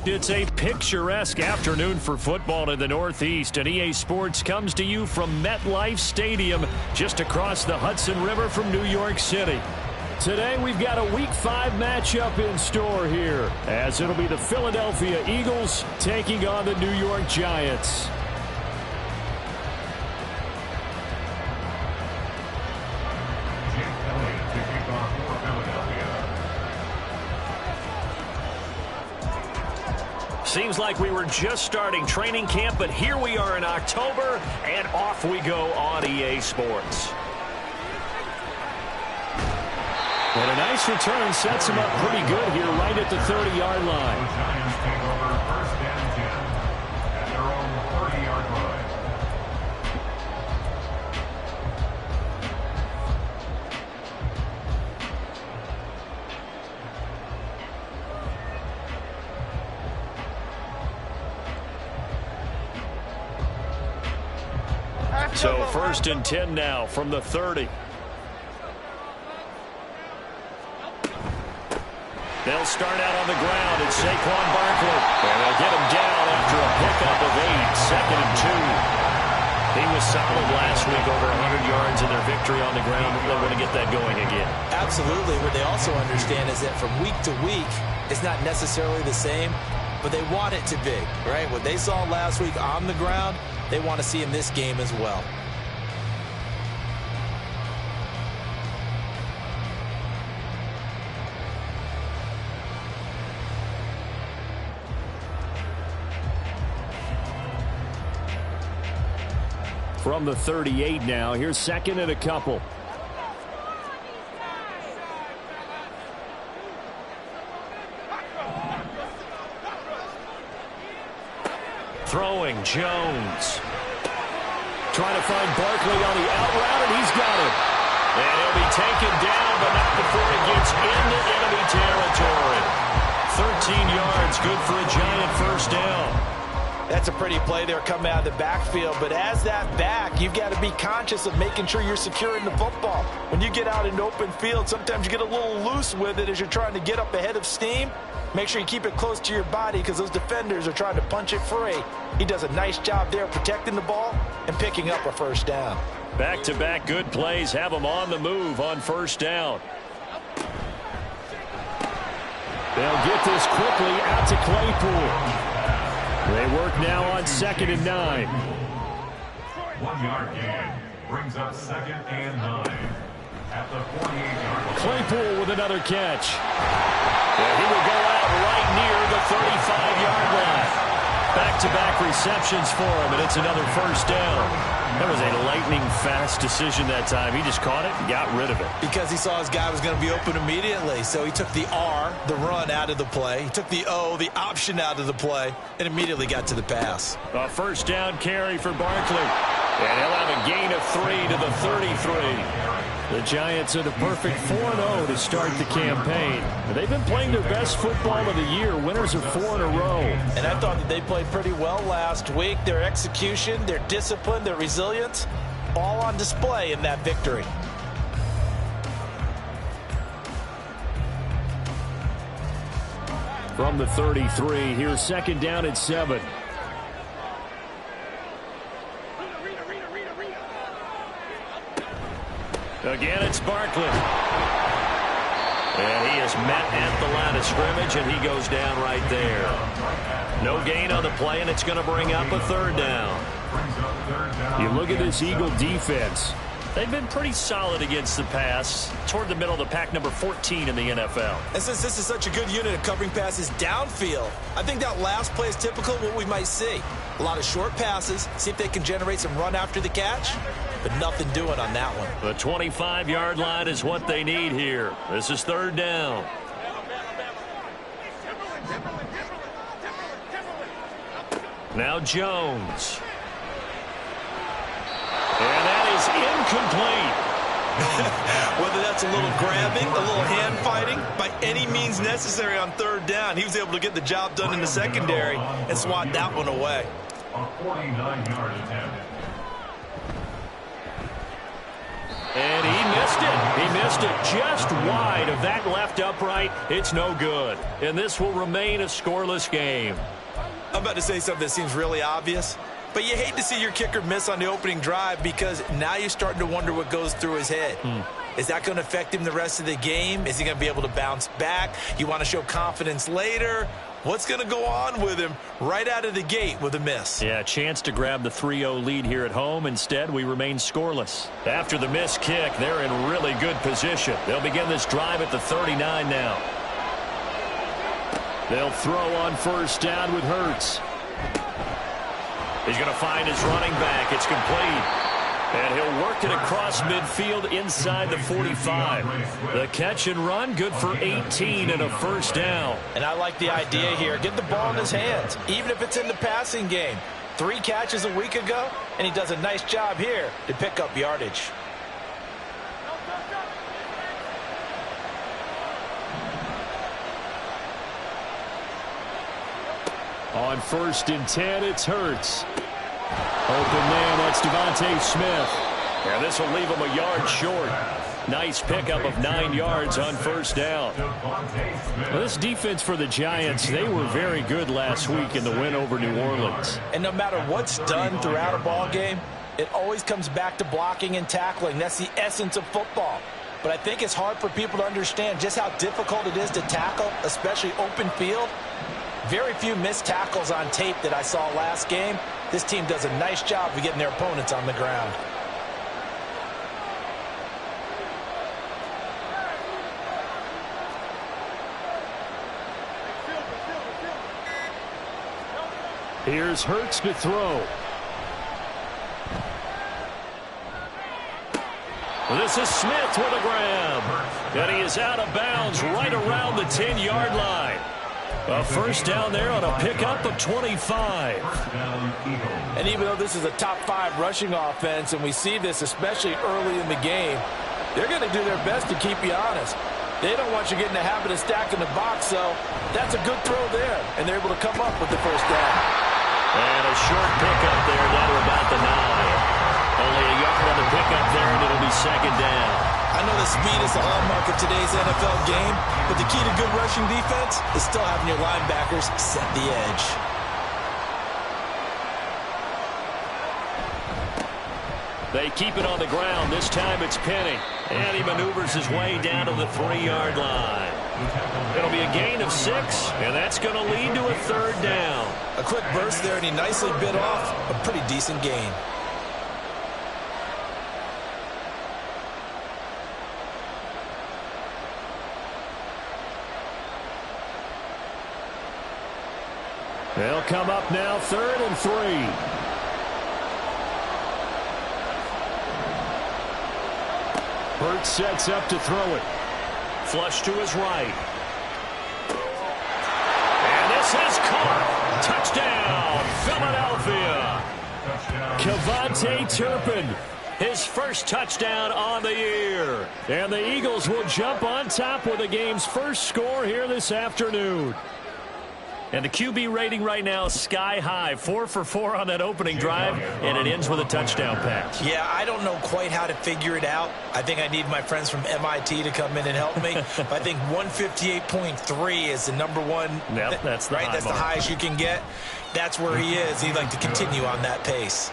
It's a picturesque afternoon for football in the Northeast, and EA Sports comes to you from MetLife Stadium, just across the Hudson River from New York City. Today we've got a Week 5 matchup in store here, as it'll be the Philadelphia Eagles taking on the New York Giants. Seems like we were just starting training camp, but here we are in October, and off we go on EA Sports. And a nice return sets him up pretty good here right at the 30-yard line. The Giants take over first and 10 at their own 30-yard line. So first and 10 now from the 30. They'll start out on the ground. It's Saquon Barkley. And they'll get him down after a pickup of 8, second and 2. He was solid last week, over 100 yards in their victory on the ground. They're going to get that going again. Absolutely. What they also understand is that from week to week, it's not necessarily the same, but they want it to be, right? What they saw last week on the ground, they want to see in this game as well. From the 38 now, here's second and a couple. Throwing, Jones. Trying to find Barkley on the out route, and he's got it. And he'll be taken down, but not before he gets into enemy territory. 13 yards, good for a Giant first down. That's a pretty play there coming out of the backfield, but as that back, you've got to be conscious of making sure you're securing the football. When you get out in open field, sometimes you get a little loose with it as you're trying to get up ahead of steam. Make sure you keep it close to your body because those defenders are trying to punch it free. He does a nice job there protecting the ball and picking up a first down. Back-to-back good plays have them on the move on first down. They'll get this quickly out to Claypool. They work now on second and 9. 1 yard gain brings up second and 9 at the 48-yard line. Claypool with another catch. And he will go out right near the 35-yard line. Back-to-back receptions for him, and it's another first down. That was a lightning-fast decision that time. He just caught it and got rid of it. Because he saw his guy was going to be open immediately. So he took the R, the run, out of the play. He took the O, the option, out of the play, and immediately got to the pass. A first down carry for Barkley. And he'll have a gain of 3 to the 33. The Giants are the perfect 4-0 to start the campaign. They've been playing their best football of the year. Winners of 4 in a row. And I thought that they played pretty well last week. Their execution, their discipline, their resilience, all on display in that victory. From the 33, here's second down at 7. Again, it's Barkley. And he is met at the line of scrimmage, and he goes down right there. No gain on the play, and it's going to bring up a third down. You look at this Eagle defense. They've been pretty solid against the pass, toward the middle of the pack, number 14 in the NFL. And since this is such a good unit of covering passes downfield, I think that last play is typical of what we might see. A lot of short passes, see if they can generate some run after the catch, but nothing doing on that one. The 25-yard line is what they need here. This is third down. Now Jones. And that is incomplete. Whether that's a little grabbing, a little hand fighting, by any means necessary on third down, he was able to get the job done in the secondary and swat that one away. A 49-yard attempt. And he missed it. He missed missed it just wide of that left upright. It's no good. And this will remain a scoreless game. I'm about to say something that seems really obvious, but you hate to see your kicker miss on the opening drive because now you're starting to wonder what goes through his head. Is that going to affect him the rest of the game? Is he going to be able to bounce back? You want to show confidence later? What's going to go on with him right out of the gate with a miss? Yeah, chance to grab the 3-0 lead here at home. Instead, we remain scoreless. After the missed kick, they're in really good position. They'll begin this drive at the 39 now. They'll throw on first down with Hurts. He's going to find his running back. It's complete. And he'll work it across midfield inside the 45. The catch and run, good for 18 and a first down. And I like the idea here. Get the ball in his hands, even if it's in the passing game. 3 catches a week ago, and he does a nice job here to pick up yardage. On first and 10, it's Hurts. Open man, that's Devontae Smith. And this will leave him a yard short. Nice pickup of 9 yards on first down. Well, this defense for the Giants, they were very good last week in the win over New Orleans. And no matter what's done throughout a ball game, it always comes back to blocking and tackling. That's the essence of football. But I think it's hard for people to understand just how difficult it is to tackle, especially open field. Very few missed tackles on tape that I saw last game. This team does a nice job of getting their opponents on the ground. Here's Hurts to throw. This is Smith with a grab. And he is out of bounds right around the 10-yard line. A first down there on a pickup of 25. And even though this is a top 5 rushing offense, and we see this especially early in the game, they're going to do their best to keep you honest. They don't want you getting the habit of stacking the box, so that's a good throw there. And they're able to come up with the first down. And a short pickup there down to about the 9. Only a yard on the pickup there, and it'll be second down. I know the speed is the hallmark of today's NFL game, but the key to good rushing defense is still having your linebackers set the edge. They keep it on the ground. This time it's Penny. And he maneuvers his way down to the 3-yard line. It'll be a gain of 6, and that's going to lead to a third down. A quick burst there, and he nicely bit off a pretty decent gain. They'll come up now, 3rd and 3. Hurts sets up to throw it. Flush to his right. And this is caught. Touchdown, Philadelphia. Kevontae Turpin, his first touchdown on the year. And the Eagles will jump on top with the game's first score here this afternoon. And the QB rating right now, sky high. 4 for 4 on that opening drive, and it ends with a touchdown pass. Yeah, I don't know quite how to figure it out. I think I need my friends from MIT to come in and help me. But I think 158.3 is the number one. Yep, that's the right. That's the highest you can get. That's where he is. He'd like to continue on that pace.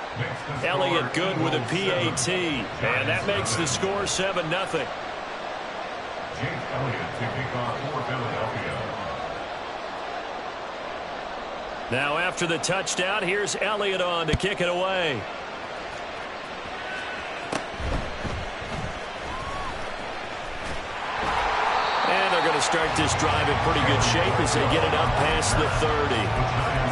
Elliott good with a PAT, and that makes the score 7-0. Elliott to kick off for Philadelphia. Now after the touchdown, here's Elliott on to kick it away. And they're going to start this drive in pretty good shape as they get it up past the 30.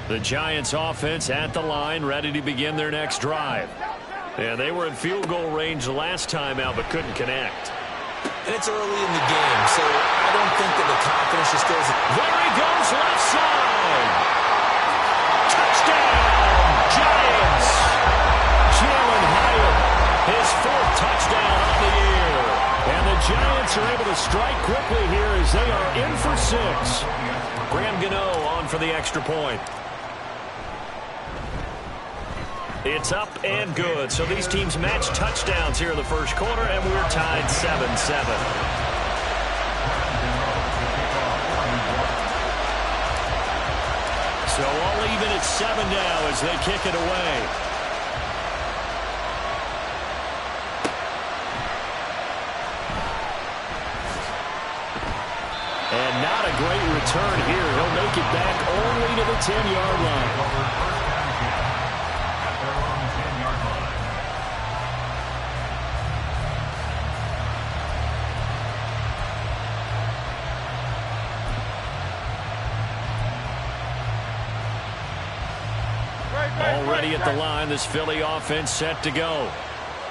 The Giants offense at the line, ready to begin their next drive. And they were in field goal range last time out, but couldn't connect. And it's early in the game, so I don't think that the confidence just goes. There he goes, left side. Touchdown, Giants. Giants are able to strike quickly here as they are in for 6. Graham Gano on for the extra point. It's up and good. So these teams match touchdowns here in the first quarter, and we're tied 7-7. So all even at 7 now as they kick it away. And not a great return here. He'll make it back only to the 10-yard line. Already at the line, this Philly offense set to go.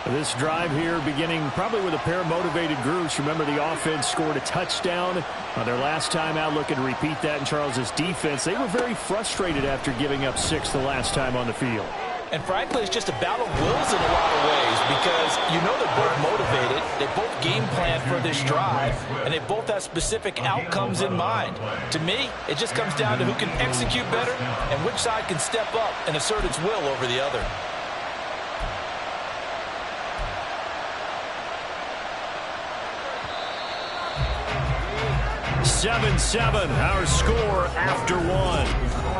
This drive here beginning probably with a pair of motivated groups. Remember, the offense scored a touchdown on their last time out, looking to repeat that in Charles's defense. They were very frustrated after giving up 6 the last time on the field. And frankly, it's just a battle of wills in a lot of ways because you know they're both motivated. They both game plan for this drive, and they both have specific outcomes in mind. To me, it just comes down to who can execute better and which side can step up and assert its will over the other. Seven, our score after 1.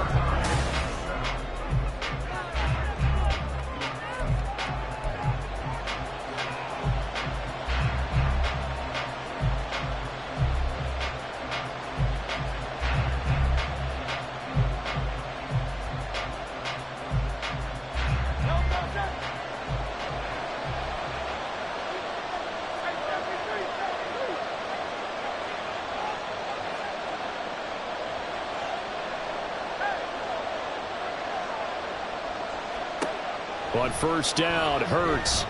On first down, Hurts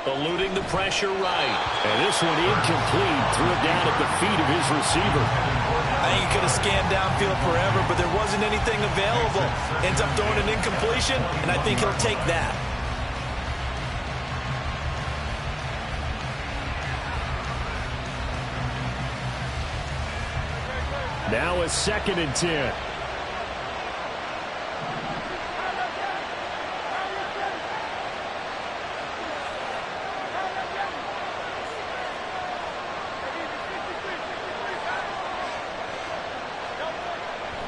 eluding the pressure right. And this one incomplete. Threw it down at the feet of his receiver. I think he could have scanned downfield forever, but there wasn't anything available. Ends up throwing an incompletion, and I think he'll take that. Now a 2nd and 10.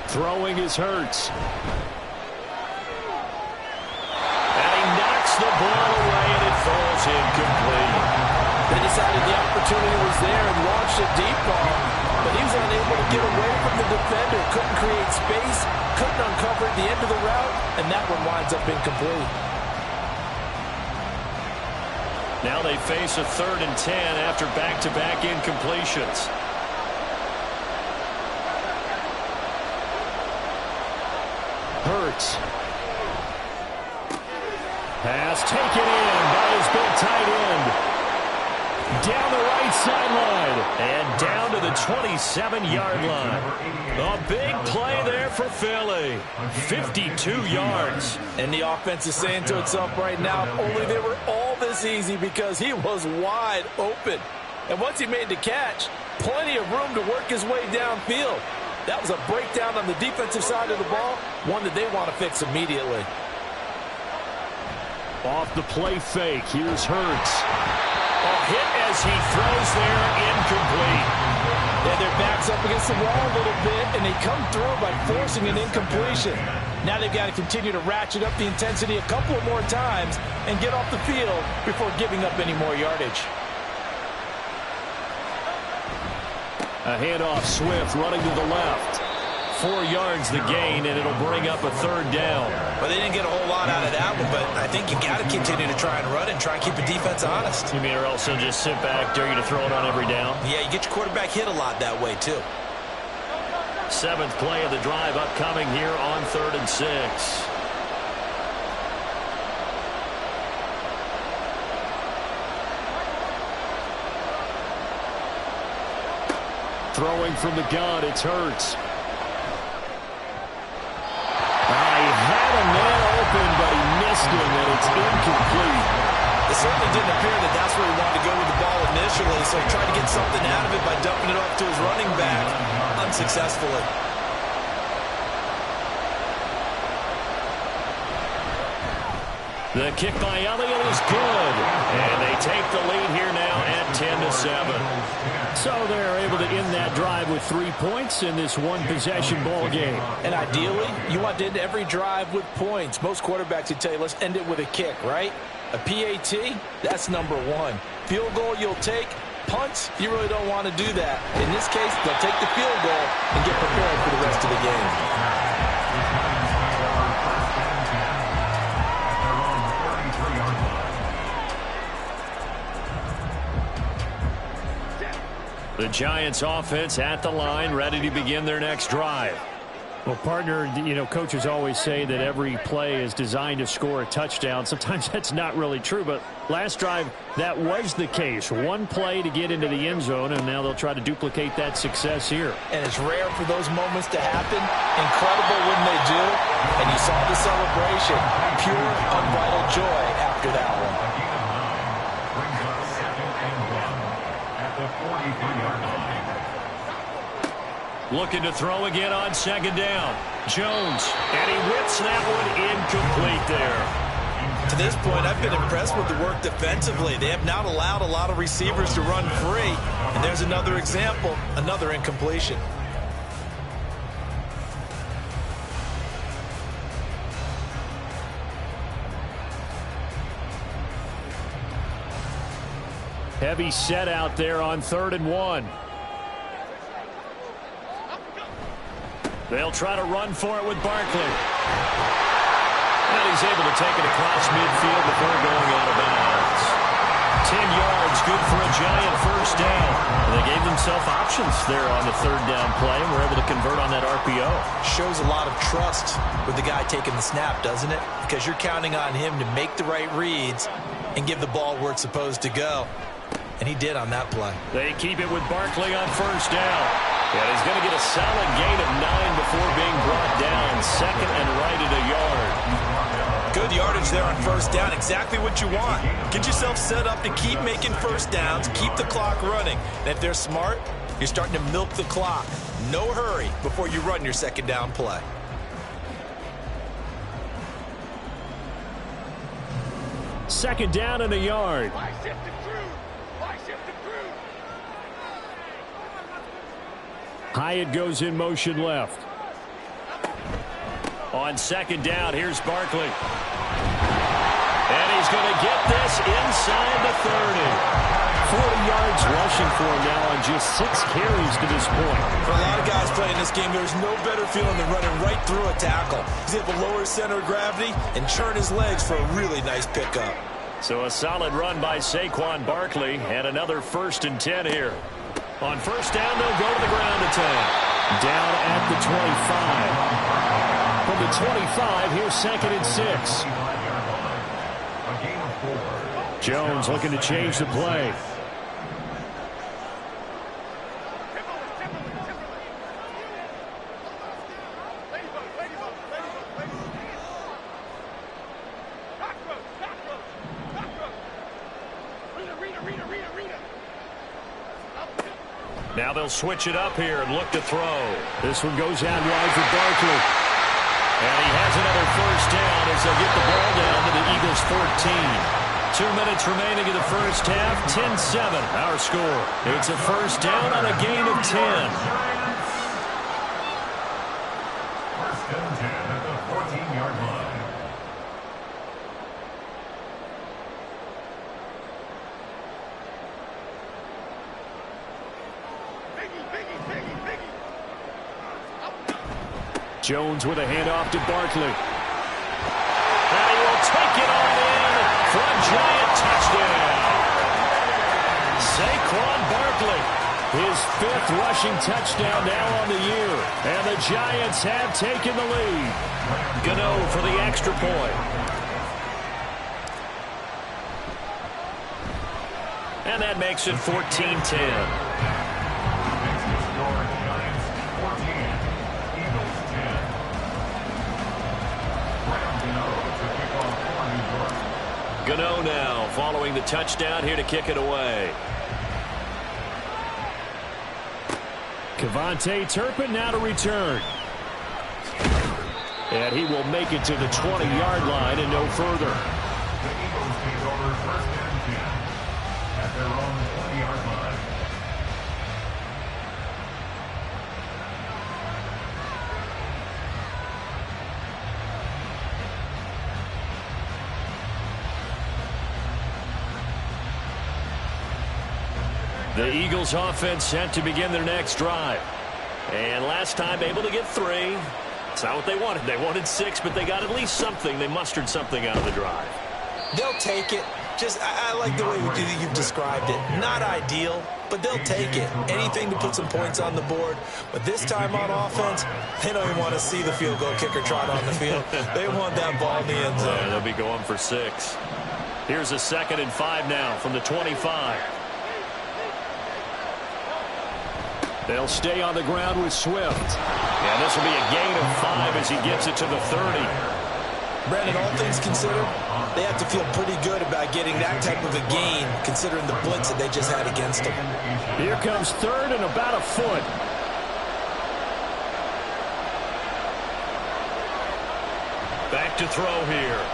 Throwing is Hurts. And he knocks the ball away, and it falls incomplete. They decided the opportunity was there and launched a deep ball, but he was unable to get away from the defender, couldn't create space, couldn't uncover at the end of the route, and that one winds up incomplete. Now they face a 3rd and 10 after back-to-back incompletions. Hurts. Pass taken in by his big tight end. Down the right sideline. And down to the 27-yard line. A big play there for Philly. 52 yards. And the offense is saying to itself right now, only they were all this easy because he was wide open. And once he made the catch, plenty of room to work his way downfield. That was a breakdown on the defensive side of the ball, one that they want to fix immediately. Off the play fake, here's Hurts. A hit as he throws there, incomplete. Yeah, their back's up against the wall a little bit, and they come through by forcing an incompletion. Now they've got to continue to ratchet up the intensity a couple of more times and get off the field before giving up any more yardage. A handoff, Swift running to the left. 4 yards the gain, and it'll bring up a 3rd down. Well, they didn't get a whole lot out of that one, but I think you got to continue to try and run and try and keep the defense honest. You mean or else they'll just sit back, dare you to throw it on every down? Yeah, you get your quarterback hit a lot that way, too. 7th play of the drive upcoming here on 3rd and 6. Throwing from the gun, it's Hurts. He had a man open, but he missed him, and it's incomplete. The certainly didn't appear that that's where he wanted to go with the ball initially, so he tried to get something out of it by dumping it off to his running back unsuccessfully. The kick by Elliott is good, and they take the lead here now at 10-7. So they're able to end that drive with 3 points in this one-possession ball game. And ideally, you want to end every drive with points. Most quarterbacks would tell you, let's end it with a kick, right? A PAT, that's number one. Field goal you'll take. Punts, you really don't want to do that. In this case, they'll take the field goal and get prepared for the rest of the game. The Giants offense at the line, ready to begin their next drive. Well, partner, coaches always say that every play is designed to score a touchdown. Sometimes that's not really true, but last drive, that was the case. One play to get into the end zone, and now they'll try to duplicate that success here. And it's rare for those moments to happen. Incredible when they do. And you saw the celebration. Pure, unbridled joy after that one. Looking to throw again on second down. Jones, and he whips that one incomplete there. To this point, I've been impressed with the work defensively. They have not allowed a lot of receivers to run free. And there's another example, another incompletion. Heavy set out there on 3rd and 1. They'll try to run for it with Barkley. And he's able to take it across midfield before going out of bounds. 10 yards, good for a Giant first down. And they gave themselves options there on the 3rd down play and were able to convert on that RPO. Shows a lot of trust with the guy taking the snap, doesn't it? Because you're counting on him to make the right reads and give the ball where it's supposed to go. And he did on that play. They keep it with Barkley on first down. And he's going to get a solid gain of 9 before being brought down. 2nd and right at a yard. Good yardage there on first down. Exactly what you want. Get yourself set up to keep making first downs. Keep the clock running. And if they're smart, you're starting to milk the clock. No hurry before you run your second down play. Second down and a yard. Hyatt goes in motion left. On second down, here's Barkley. And he's going to get this inside the 30. 40 yards rushing for him now on just 6 carries to this point. For a lot of guys playing this game, there's no better feeling than running right through a tackle. He's able to lower his center of gravity and churn his legs for a really nice pickup. So a solid run by Saquon Barkley and another 1st and 10 here. On first down, they'll go to the ground attack. Down at the 25. From the 25, here's 2nd and 6. Jones looking to change the play. Now they'll switch it up here and look to throw. This one goes out wide for Barkley. And he has another first down as they'll get the ball down to the Eagles' 14. 2 minutes remaining in the first half. 10-7, our score. It's a first down on a gain of 10. First and 10 at the 14-yard line. Jones with a handoff to Barkley. And he will take it on in for a Giant touchdown. Saquon Barkley, his 5th rushing touchdown now on the year. And the Giants have taken the lead. Gano for the extra point. And that makes it 14-10. Gano now following the touchdown here to kick it away. Kevontae Turpin now to return. And he will make it to the 20-yard line and no further. The Eagles take over first and 10 at their own 20-yard line. The Eagles offense set to begin their next drive. And last time able to get 3. It's not what they wanted. They wanted 6, but they got at least something. They mustered something out of the drive. They'll take it. I like the way you've described it. Not ideal, but they'll take it. Anything to put some points on the board. But this time on offense, they don't even want to see the field goal kicker trot on the field. They want that ball in the end zone. Yeah, they'll be going for 6. Here's a 2nd and 5 now from the 25. They'll stay on the ground with Swift. And this will be a gain of 5 as he gets it to the 30. Brandon, all things considered, they have to feel pretty good about getting that type of a gain, considering the blitz that they just had against them. Here comes 3rd and about a foot. Back to throw here.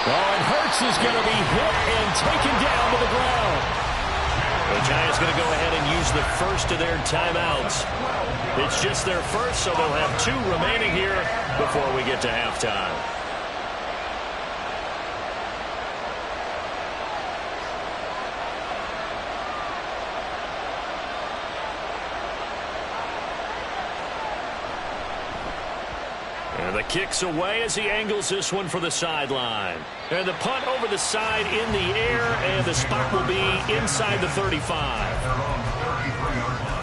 Oh, and Hurts is going to be hit and taken down to the ground. The Giants going to go ahead and use the first of their timeouts. It's just their first, so they'll have 2 remaining here before we get to halftime. And the kick's away as he angles this one for the sideline. And the punt over the side in the air, and the spot will be inside the 35. Their own 33-yard line.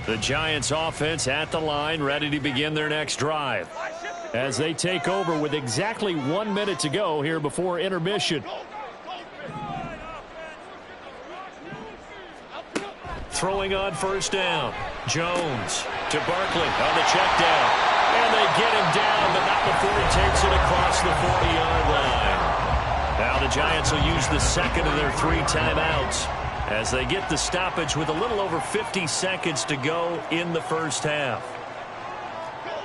The Giants offense at the line, ready to begin their next drive. As they take over with exactly 1 minute to go here before intermission. Throwing on first down. Jones to Barkley on the check down. And they get him down, but not before he takes it across the 40-yard line. Now the Giants will use the second of their 3 timeouts as they get the stoppage with a little over 50 seconds to go in the first half.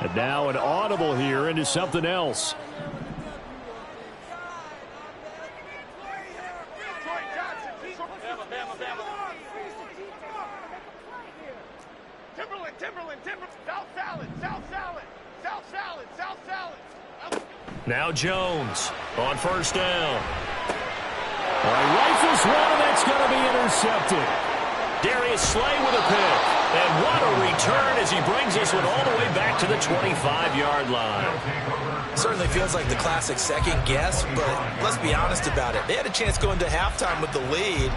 And now an audible here into something else. Now Jones on first down. Rifles one, and that's going to be intercepted. Darius Slay with a pick. And what a return as he brings this one all the way back to the 25-yard line. Certainly feels like the classic second guess, but let's be honest about it. They had a chance going to halftime with the lead.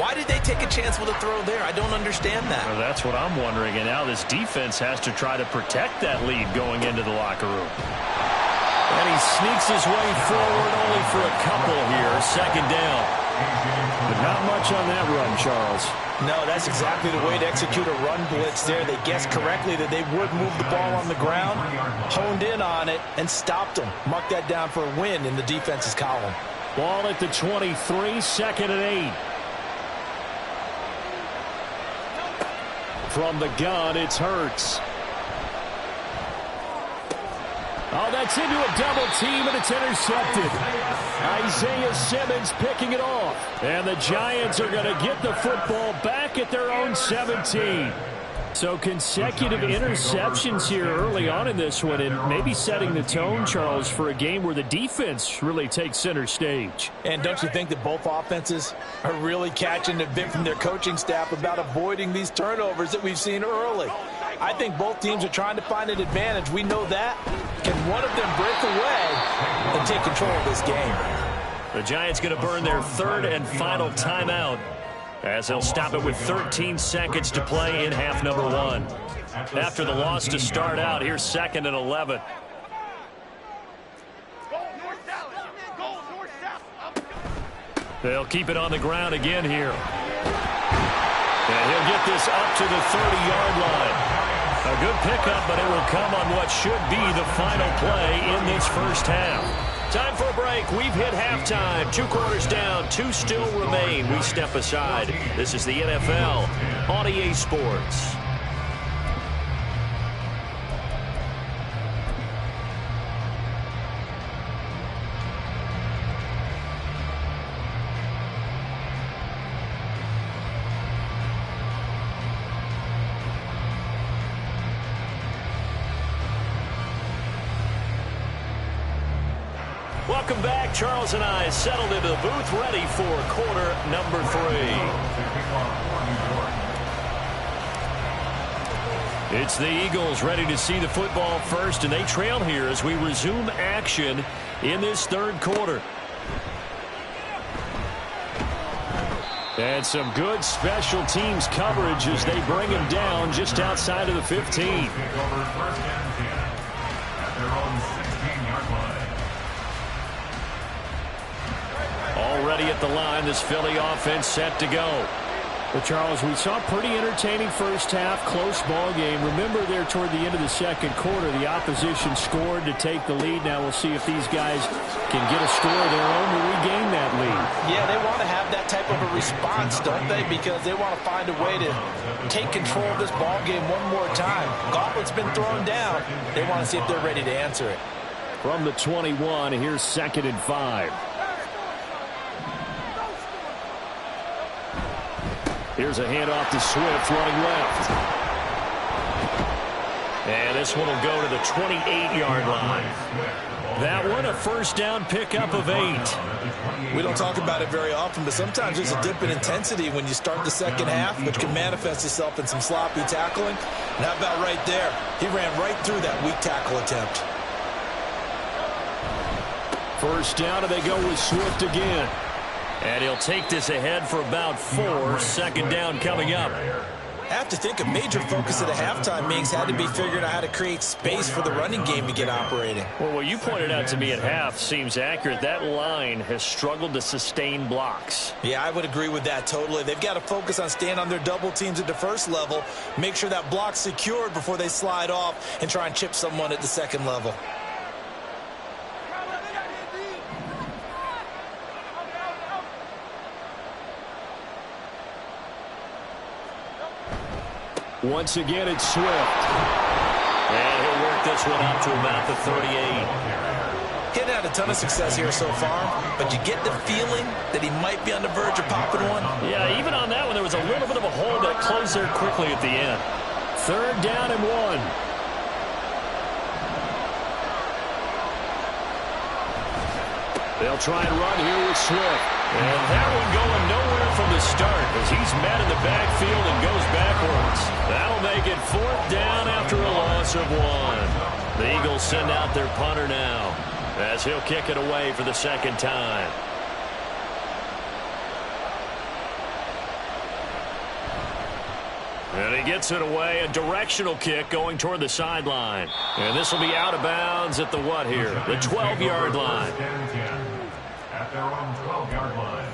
Why did they take a chance with a throw there? I don't understand that. Well, that's what I'm wondering. And now this defense has to try to protect that lead going into the locker room. And he sneaks his way forward only for a couple here. Second down. But not much on that run, Charles. No, that's exactly the way to execute a run blitz there. They guessed correctly that they would move the ball on the ground, honed in on it, and stopped them. Mark that down for a win in the defense's column. Ball at the 23, 2nd and 8. From the gun, it's Hurts. Oh, that's into a double team, and it's intercepted. Isaiah Simmons picking it off. And the Giants are going to get the football back at their own 17. So consecutive interceptions here early on in this one, and maybe setting the tone, Charles, for a game where the defense really takes center stage. And don't you think that both offenses are really catching a bit from their coaching staff about avoiding these turnovers that we've seen early? I think both teams are trying to find an advantage. We know that. Can one of them break away and take control of this game? The Giants going to burn their 3rd and final timeout as they'll stop it with 13 seconds to play in half number 1. After the loss to start out, here's 2nd and 11. They'll keep it on the ground again here. And he'll get this up to the 30-yard line. A good pickup, but it will come on what should be the final play in this first half. Time for a break. We've hit halftime. 2 quarters down. 2 still remain. We step aside. This is the NFL on EA Sports. Welcome back. Charles and I settled into the booth, ready for quarter number 3. It's the Eagles ready to see the football first, and they trail here as we resume action in this third quarter. And some good special teams coverage as they bring him down just outside of the 15. Already at the line, this Philly offense set to go. Well, Charles, we saw a pretty entertaining first half, close ball game. Remember there toward the end of the second quarter, the opposition scored to take the lead. Now we'll see if these guys can get a score of their own to regain that lead. Yeah, they want to have that type of a response, don't they? Because they want to find a way to take control of this ball game one more time. Gauntlet's been thrown down. They want to see if they're ready to answer it. From the 21, here's 2nd and 5. Here's a handoff to Swift running left. And this one will go to the 28-yard line. That one a first down pickup of 8. We don't talk about it very often, but sometimes there's a dip in intensity when you start the second half, which can manifest itself in some sloppy tackling. And how about right there? He ran right through that weak tackle attempt. First down, and they go with Swift again. And he'll take this ahead for about 4. Second down coming up. I have to think a major focus of the halftime meetings had to be figuring out how to create space for the running game to get operating. Well, what you pointed out to me at half seems accurate. That line has struggled to sustain blocks. Yeah, I would agree with that totally. They've got to focus on staying on their double teams at the first level, make sure that block's secured before they slide off and try and chip someone at the second level. Once again, it's Swift. And he'll work this one up to about the 38. He hadn't had a ton of success here so far, but you get the feeling that he might be on the verge of popping one. Yeah, even on that one, there was a little bit of a hole that closed there quickly at the end. 3rd down and 1. They'll try and run here with Swift. And that one going nowhere from the start as he's met in the backfield and goes backwards. That'll make it 4th down after a loss of 1. The Eagles send out their punter now as he'll kick it away for the second time. And he gets it away, a directional kick going toward the sideline. And this will be out of bounds at the what here? The 12-yard line. At their own 12-yard line.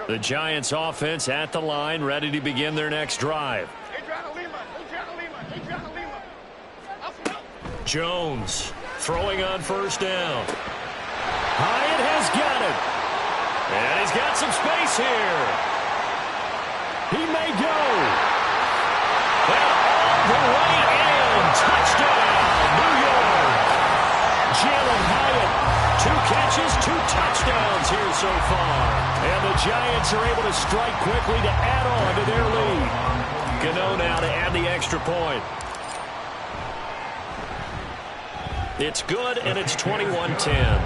The Giants offense at the line, ready to begin their next drive. Jones throwing on first down. Hyatt has got it. And he's got some space here. He may go. And all the way in. Touchdown, New York. Jalen Hyatt, 2 catches, 2 touchdowns here so far. And the Giants are able to strike quickly to add on to their lead. Gano now to add the extra point. It's good, and it's 21-10.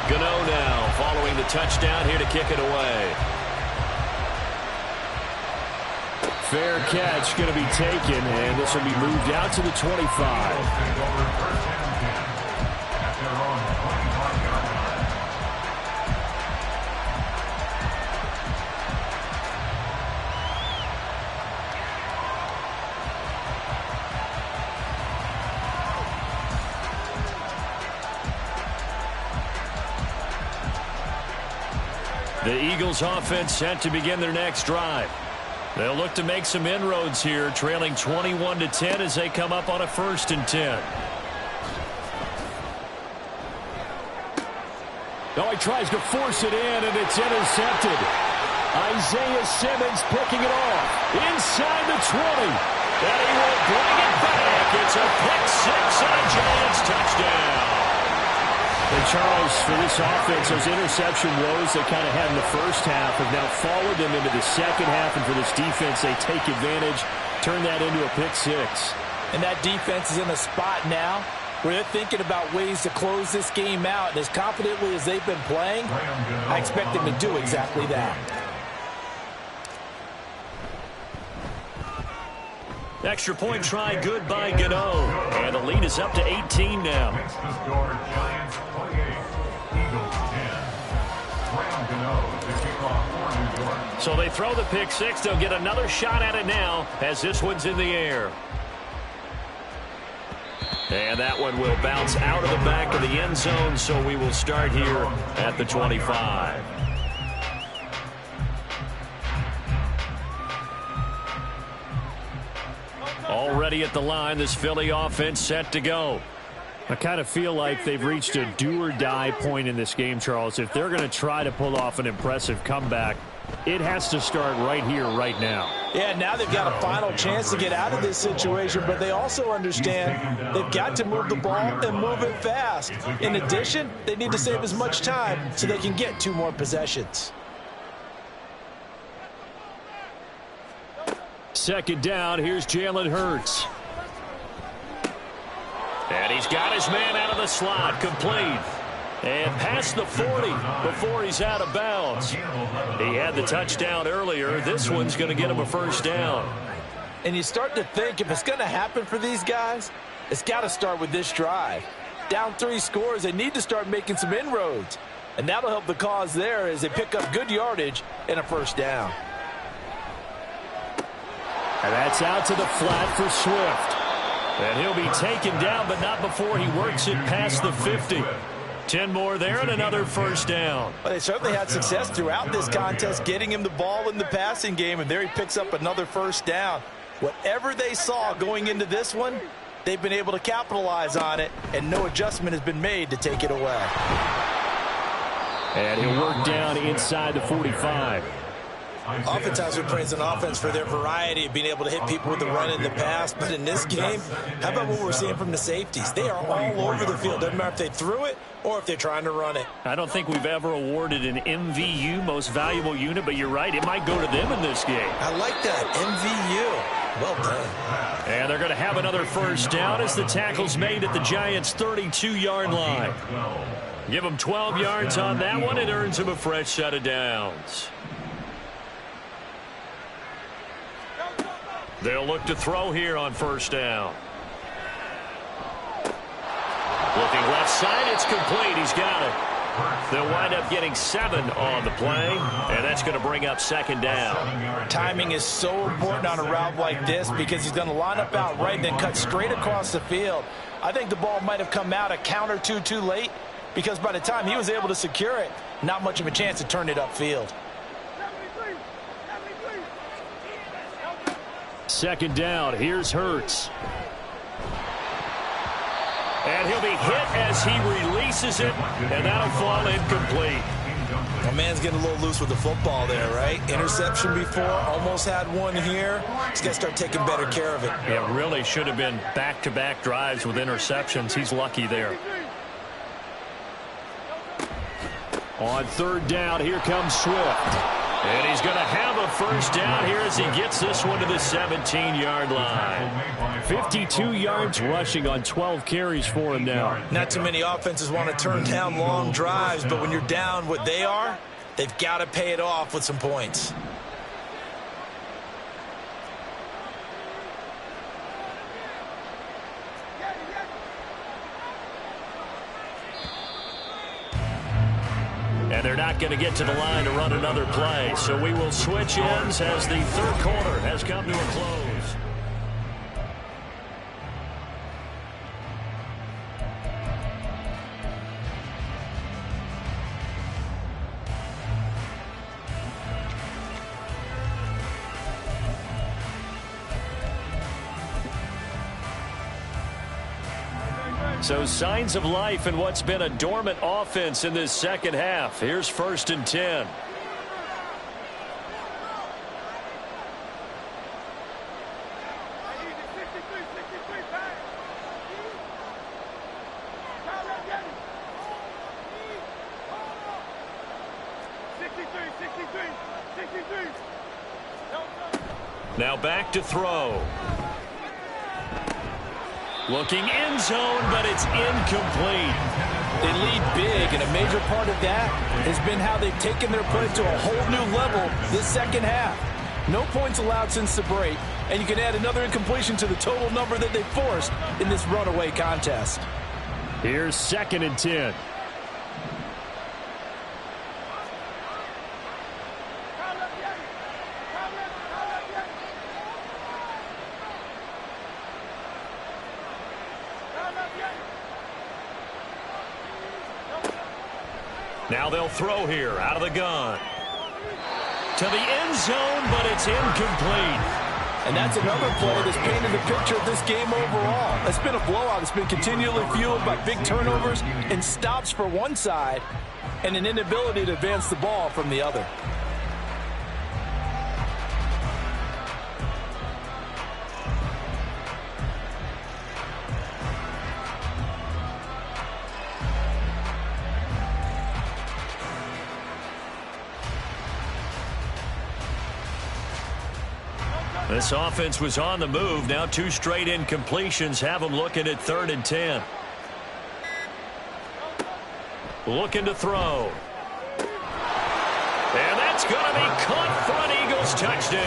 Gano now following the touchdown here to kick it away. Fair catch going to be taken, and this will be moved out to the 25. The Eagles offense set to begin their next drive. They'll look to make some inroads here, trailing 21-10 as they come up on a 1st and 10. Oh, he tries to force it in, and it's intercepted. Isaiah Simmons picking it off inside the 20. And he will bring it back. It's a pick six and a Giants touchdown. And Charles, for this offense, those interception woes they kind of had in the first half have now followed them into the second half. And for this defense, they take advantage, turn that into a pick six. And that defense is in a spot now where they're thinking about ways to close this game out. And as confidently as they've been playing, I expect them to do exactly that. Extra point try good by Gano. And the lead is up to 18 now. Makes the score Giants 28, Eagles 10. Graham Gano to kick off for New York. So they throw the pick six. They'll get another shot at it now as this one's in the air. And that one will bounce out of the back of the end zone, so we will start here at the 25. Already at the line, this Philly offense set to go. I kind of feel like they've reached a do-or-die point in this game, Charles. If they're going to try to pull off an impressive comeback, it has to start right here, right now. Yeah, now they've got a final chance to get out of this situation, but they also understand they've got to move the ball and move it fast. In addition, they need to save as much time so they can get 2 more possessions. Second down, here's Jalen Hurts. And he's got his man out of the slot, complete. And past the 40 before he's out of bounds. He had the touchdown earlier. This one's going to get him a first down. And you start to think if it's going to happen for these guys, it's got to start with this drive. Down 3 scores, they need to start making some inroads. And that'll help the cause there as they pick up good yardage and a first down. And that's out to the flat for Swift. And he'll be taken down, but not before he works it past the 50. 10 more there and another first down. Well, they certainly had success throughout this contest, getting him the ball in the passing game, and there he picks up another first down. Whatever they saw going into this one, they've been able to capitalize on it, and no adjustment has been made to take it away. And he'll work down inside the 45. Oftentimes we praise an offense for their variety of being able to hit people with the run in the pass, but in this game, how about what we're seeing from the safeties? They are all over the field. Doesn't matter if they threw it or if they're trying to run it. I don't think we've ever awarded an MVU, most valuable unit, but you're right, it might go to them in this game. I like that, MVU. Well done. And they're going to have another first down as the tackle's made at the Giants' 32-yard line. Give them 12 yards on that one. It earns them a fresh set of downs. They'll look to throw here on first down. Looking left side, it's complete. He's got it. They'll wind up getting 7 on the play, and that's going to bring up second down. Timing is so important on a route like this because he's going to line up out right and then cut straight across the field. I think the ball might have come out a count or two too late because by the time he was able to secure it, not much of a chance to turn it upfield. Second down, here's Hurts. And he'll be hit as he releases it, and that'll fall incomplete. My man's getting a little loose with the football there, right? Interception before, almost had one here. He's got to start taking better care of it. Yeah, really should have been back-to-back drives with interceptions. He's lucky there. On third down, here comes Swift. And he's going to have a first down here as he gets this one to the 17-yard line. 52 yards rushing on 12 carries for him now. Not too many offenses want to turn down long drives, but when you're down what they are, they've got to pay it off with some points. And they're not going to get to the line to run another play. So we will switch ends as the third quarter has come to a close. So signs of life in what's been a dormant offense in this second half. Here's 1st and 10. Now back to throw. Looking end zone, but it's incomplete. They lead big, and a major part of that has been how they've taken their play to a whole new level this second half. No points allowed since the break, and you can add another incompletion to the total number that they forced in this runaway contest. Here's 2nd and 10. Now they'll throw here out of the gun. To the end zone, but it's incomplete. And that's another play that's painted the picture of this game overall. It's been a blowout. It's been continually fueled by big turnovers and stops for one side and an inability to advance the ball from the other. This offense was on the move. Now 2 straight incompletions have them looking at 3rd and 10. Looking to throw. And that's going to be caught for an Eagles touchdown.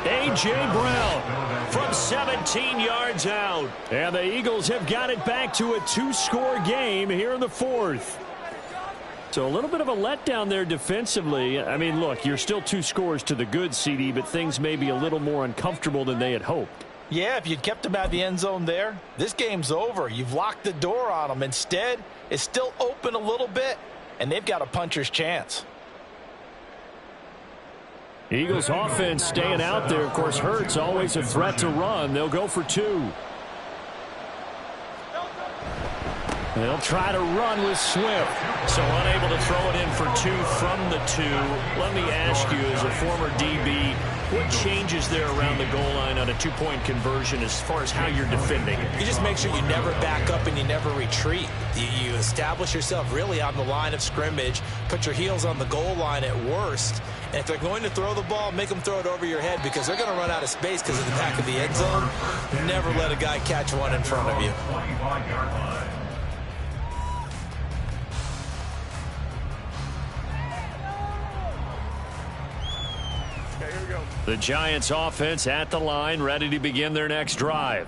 A.J. Brown from 17 yards out. And the Eagles have got it back to a 2-score game here in the 4th. So a little bit of a letdown there defensively. I mean, look, you're still 2 scores to the good, CD, but things may be a little more uncomfortable than they had hoped. Yeah, if you'd kept them out of the end zone there, this game's over. You've locked the door on them. Instead, it's still open a little bit, and they've got a puncher's chance. Eagles offense staying out there. Of course, Hurts always a threat to run. They'll go for 2. They'll try to run with Swift. So unable to throw it in for 2 from the 2. Let me ask you, as a former DB, what changes there around the goal line on a 2-point conversion as far as how you're defending it? You just make sure you never back up and you never retreat. You establish yourself really on the line of scrimmage, put your heels on the goal line at worst, and if they're going to throw the ball, make them throw it over your head because they're going to run out of space because of the back of the end zone. Never let a guy catch one in front of you. The Giants offense at the line, ready to begin their next drive.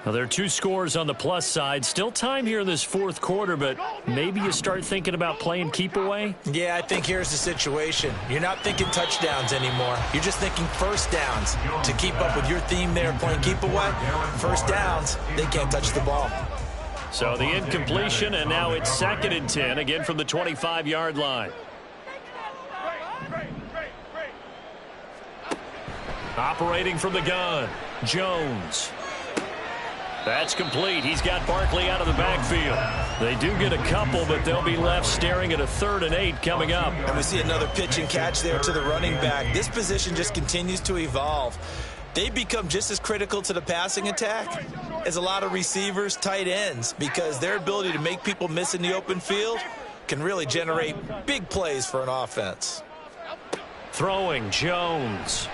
Now, there are 2 scores on the plus side. Still time here in this 4th quarter, but maybe you start thinking about playing keep away? Yeah, I think here's the situation. You're not thinking touchdowns anymore. You're just thinking first downs. To keep up with your theme there, playing keep away, first downs, they can't touch the ball. So the incompletion, and now it's 2nd and 10, again from the 25-yard line. Operating from the gun, Jones. That's complete. He's got Barkley out of the backfield. They do get a couple, but they'll be left staring at a 3rd and 8 coming up. And we see another pitch and catch there to the running back. This position just continues to evolve. They become just as critical to the passing attack as a lot of receivers, tight ends, because their ability to make people miss in the open field can really generate big plays for an offense. Throwing, Jones.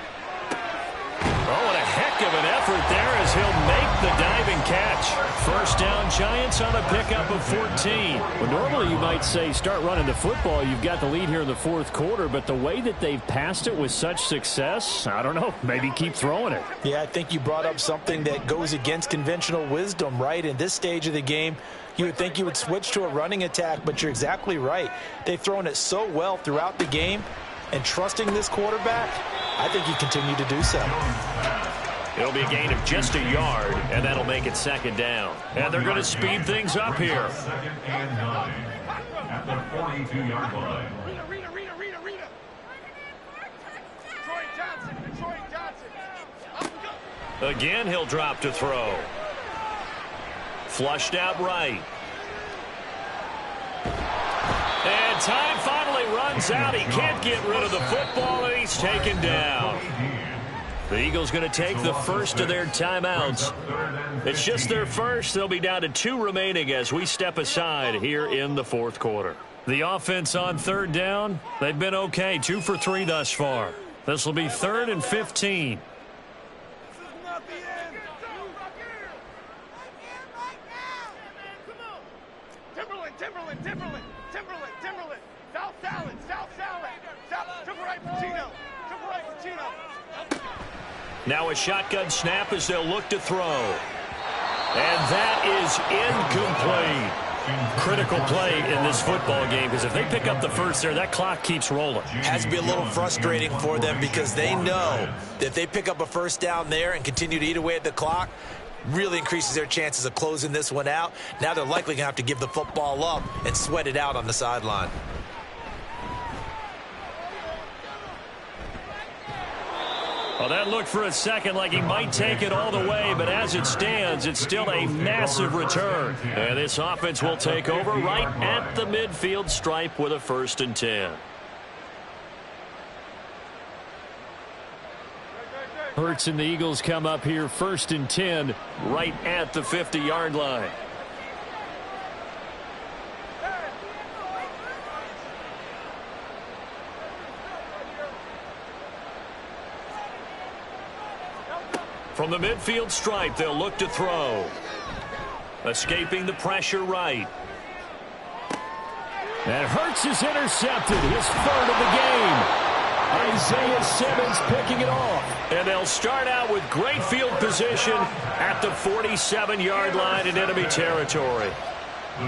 Oh, and a heck of an effort there as he'll make the diving catch. First down, Giants on a pickup of 14. Well, normally you might say start running the football. You've got the lead here in the 4th quarter, but the way that they've passed it with such success, I don't know, maybe keep throwing it. Yeah, I think you brought up something that goes against conventional wisdom, right? In this stage of the game, you would think you would switch to a running attack, but you're exactly right. They've thrown it so well throughout the game, and trusting this quarterback, I think you continue to do so. It'll be a gain of just a yard, and that'll make it 2nd down. And they're going to speed things up here. 2nd and 9 at the 42-yard line. Again, he'll drop to throw. Flushed out right. And time finally runs out. He can't get rid of the football, and he's taken down. The Eagles going to take the first of their timeouts. It's just their first. They'll be down to 2 remaining as we step aside here in the fourth quarter. The offense on third down, they've been okay. 2 for 3 thus far. This will be 3rd and 15. Timberland. South salad. Triple right for Chino. Now a shotgun snap as they'll look to throw. And that is incomplete. Critical play in this football game, because if they pick up the first there, that clock keeps rolling. Has to be a little frustrating for them because they know that if they pick up a first down there and continue to eat away at the clock, really increases their chances of closing this one out. Now they're likely going to have to give the football up and sweat it out on the sideline. Well, that looked for a second like he might take it all the way, but as it stands, it's still a massive return. And this offense will take over right at the midfield stripe with a 1st and 10. Hurts and the Eagles come up here 1st and 10 right at the 50-yard line. From the midfield stripe, they'll look to throw. Escaping the pressure right. And Hurts is intercepted, his 3rd of the game. Isaiah Simmons picking it off. And they'll start out with great field position at the 47-yard line in enemy territory.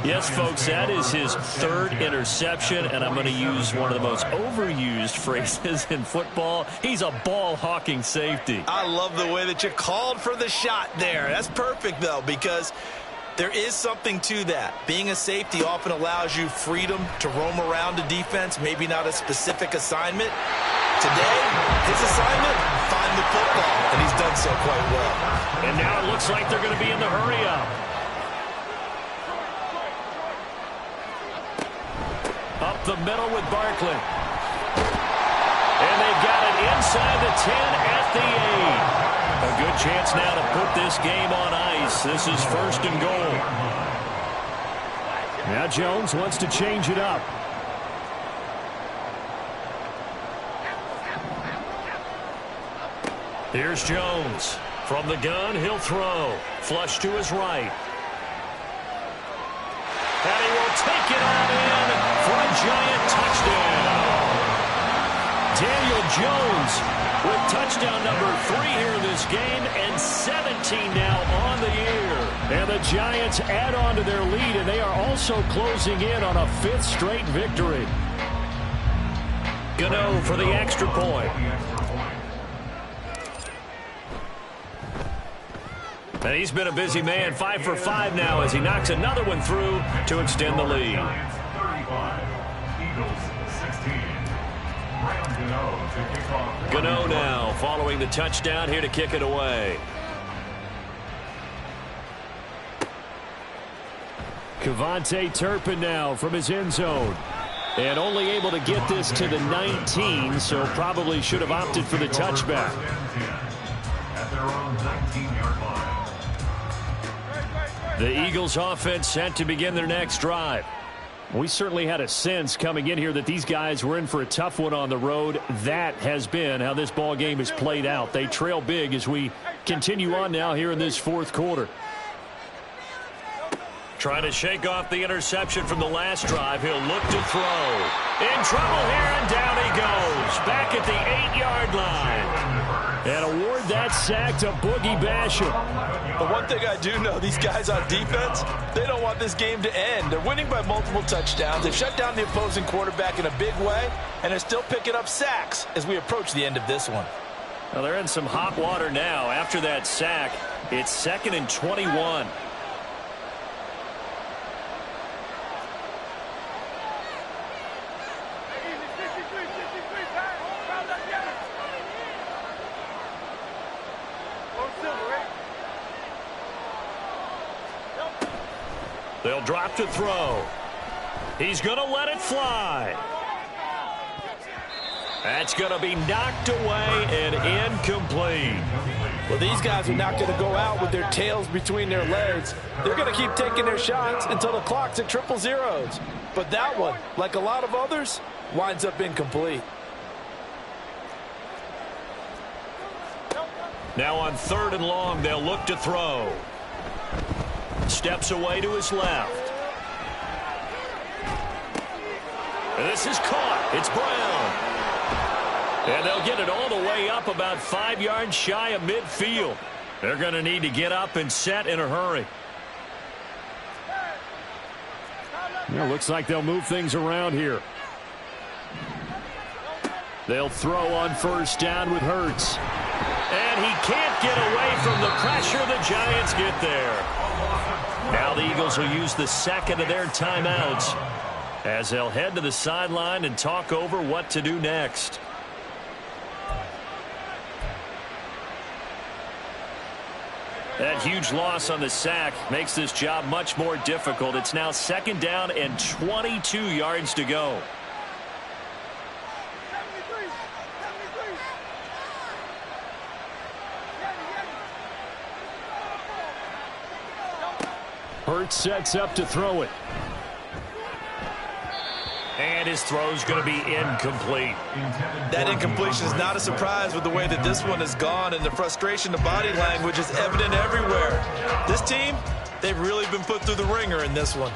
Yes, folks, that is his 3rd interception, and I'm going to use one of the most overused phrases in football. He's a ball-hawking safety. I love the way that you called for the shot there. That's perfect, though, because there is something to that. Being a safety often allows you freedom to roam around a defense, maybe not a specific assignment. Today, his assignment, find the football, and he's done so quite well. And now it looks like they're going to be in the hurry-up. Up the middle with Barkley. And they've got it inside the 10 at the 8. A good chance now to put this game on ice. This is 1st and goal. Now Jones wants to change it up. Here's Jones. From the gun, he'll throw. Flush to his right. And he will take it on in for a giant touchdown. Daniel Jones with touchdown number 3 here in this game, and 17 now on the year. And the Giants add on to their lead, and they are also closing in on a 5th straight victory. Gano for the extra point. And he's been a busy man, 5 for 5 now as he knocks another one through to extend the lead. Gano now following the touchdown here to kick it away. Kevontae Turpin now from his end zone. And only able to get this to the 19, so probably should have opted for the touchback. At their own 19-yard line. The Eagles offense set to begin their next drive. We certainly had a sense coming in here that these guys were in for a tough one on the road. That has been how this ball game has played out. They trail big as we continue on now here in this 4th quarter. Trying to shake off the interception from the last drive. He'll look to throw. In trouble here, and down he goes. Back at the 8-yard line. And award that sack to Boogie Basham. The one thing I do know, these guys on defense, they don't want this game to end. They're winning by multiple touchdowns. They've shut down the opposing quarterback in a big way, and they're still picking up sacks as we approach the end of this one. Well, they're in some hot water now. After that sack, it's 2nd and 21. They'll drop to throw. He's going to let it fly. That's going to be knocked away and incomplete. Well, these guys are not going to go out with their tails between their legs. They're going to keep taking their shots until the clock's at triple zeros. But that one, like a lot of others, winds up incomplete. Now on 3rd and long, they'll look to throw. Steps away to his left. And this is caught. It's Brown. And they'll get it all the way up about 5 yards shy of midfield. They're going to need to get up and set in a hurry. Well, looks like they'll move things around here. They'll throw on 1st down with Hurts. And he can't get away from the pressure. The Giants get there. Now the Eagles will use the 2nd of their timeouts as they'll head to the sideline and talk over what to do next. That huge loss on the sack makes this job much more difficult. It's now 2nd down and 22 yards to go. Hurts sets up to throw it. And his throw's going to be incomplete. That incompletion is not a surprise with the way that this one has gone, and the frustration, the body language is evident everywhere. This team, they've really been put through the ringer in this one.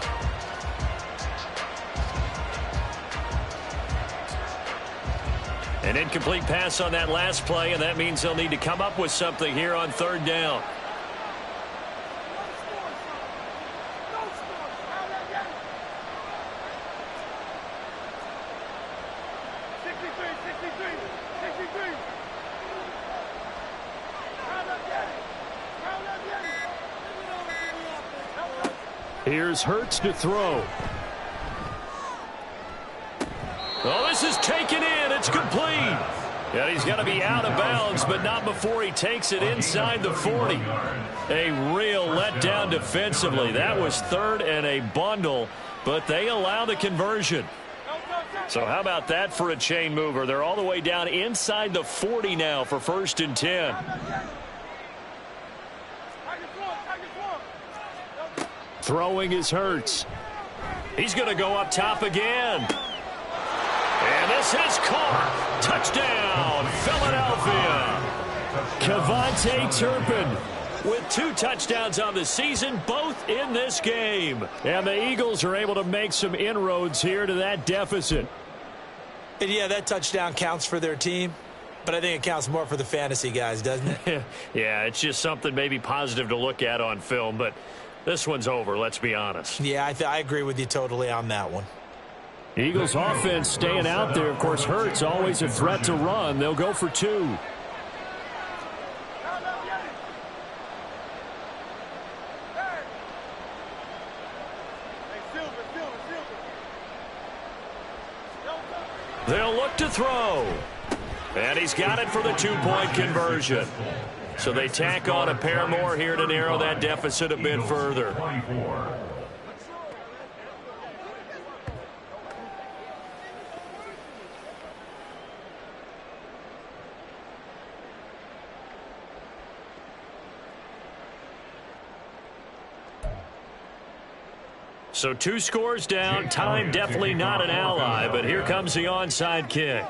An incomplete pass on that last play, and that means they'll need to come up with something here on 3rd down. Here's Hurts to throw. Oh, this is taken in. It's complete. And he's got to be out of bounds, but not before he takes it inside the 40. A real letdown defensively. That was 3rd and a bundle, but they allow the conversion. So how about that for a chain mover? They're all the way down inside the 40 now for 1st and 10. Throwing is Hurts. He's going to go up top again. And this is caught. Touchdown, Philadelphia. Kevontae Turpin with 2 touchdowns on the season, both in this game. And the Eagles are able to make some inroads here to that deficit. And yeah, that touchdown counts for their team, but I think it counts more for the fantasy guys, doesn't it? Yeah, it's just something maybe positive to look at on film, but this one's over, let's be honest. Yeah, I agree with you totally on that one. Eagles offense staying out there. Of course, Hurts always a threat to run. They'll go for 2. They'll look to throw. And he's got it for the 2-point conversion. So they tack on a pair more here to narrow that deficit a bit further. So 2 scores down. Time definitely not an ally, but here comes the onside kick.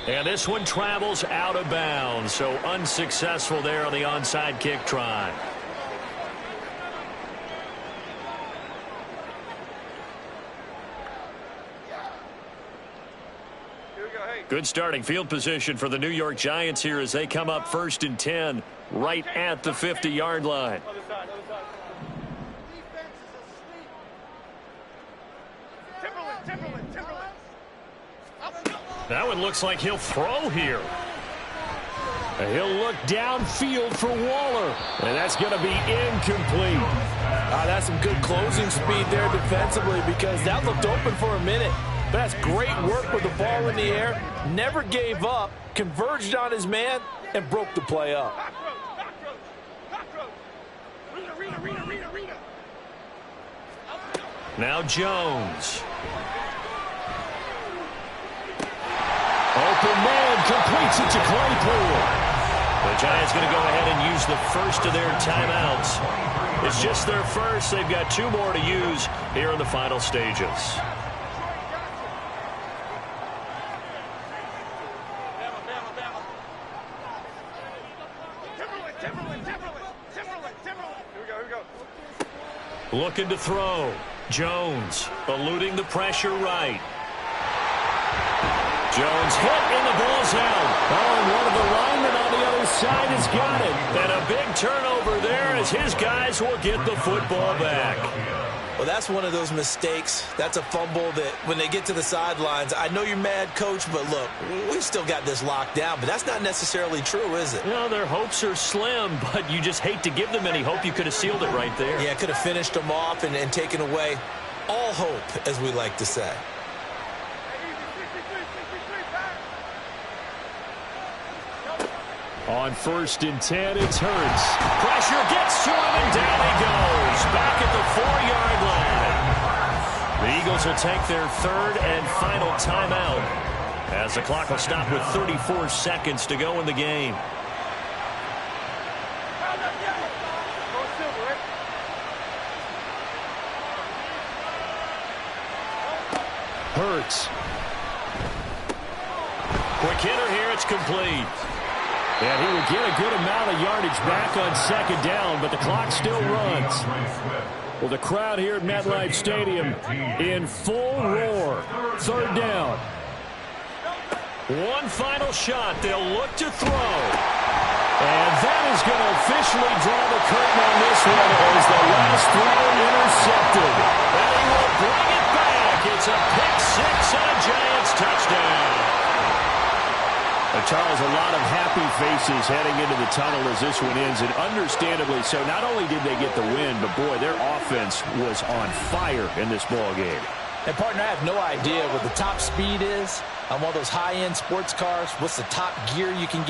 And this one travels out of bounds, so unsuccessful there on the onside kick try. Good starting field position for the New York Giants here as they come up 1st and 10 right at the 50-yard line. That one looks like he'll throw here. He'll look downfield for Waller. And that's going to be incomplete. That's some good closing speed there defensively because that looked open for a minute. But that's great work with the ball in the air. Never gave up, converged on his man, and broke the play up. Now Jones. Open man completes it to Claypool. The Giants going to go ahead and use the first of their timeouts. It's just their first. They've got 2 more to use here in the final stages. Looking to throw. Jones eluding the pressure right. Jones hit and the ball's out. Oh, and one of the linemen on the other side has got it. And a big turnover there as his guys will get the football back. Well, that's one of those mistakes. That's a fumble that when they get to the sidelines, I know you're mad, Coach, but look, we've still got this locked down. But that's not necessarily true, is it? You know, their hopes are slim, but you just hate to give them any hope. You could have sealed it right there. Yeah, could have finished them off and taken away all hope, as we like to say. On 1st and 10, it's Hurts. Pressure gets to him, and down he goes. Back at the 4-yard line. The Eagles will take their 3rd and final timeout as the clock will stop with 34 seconds to go in the game. Hurts. Quick hitter here, it's complete. And he would get a good amount of yardage back on 2nd down, but the clock still runs. Well, the crowd here at MetLife Stadium in full roar. 3rd down. One final shot. They'll look to throw. And that is going to officially draw the curtain on this one as the last throw intercepted. And he will bring it back. It's a pick-6 and a Giants touchdown. Charles, a lot of happy faces heading into the tunnel as this one ends, and understandably so. Not only did they get the win, but, boy, their offense was on fire in this ball game. And, partner, I have no idea what the top speed is on one of those high-end sports cars. What's the top gear you can get?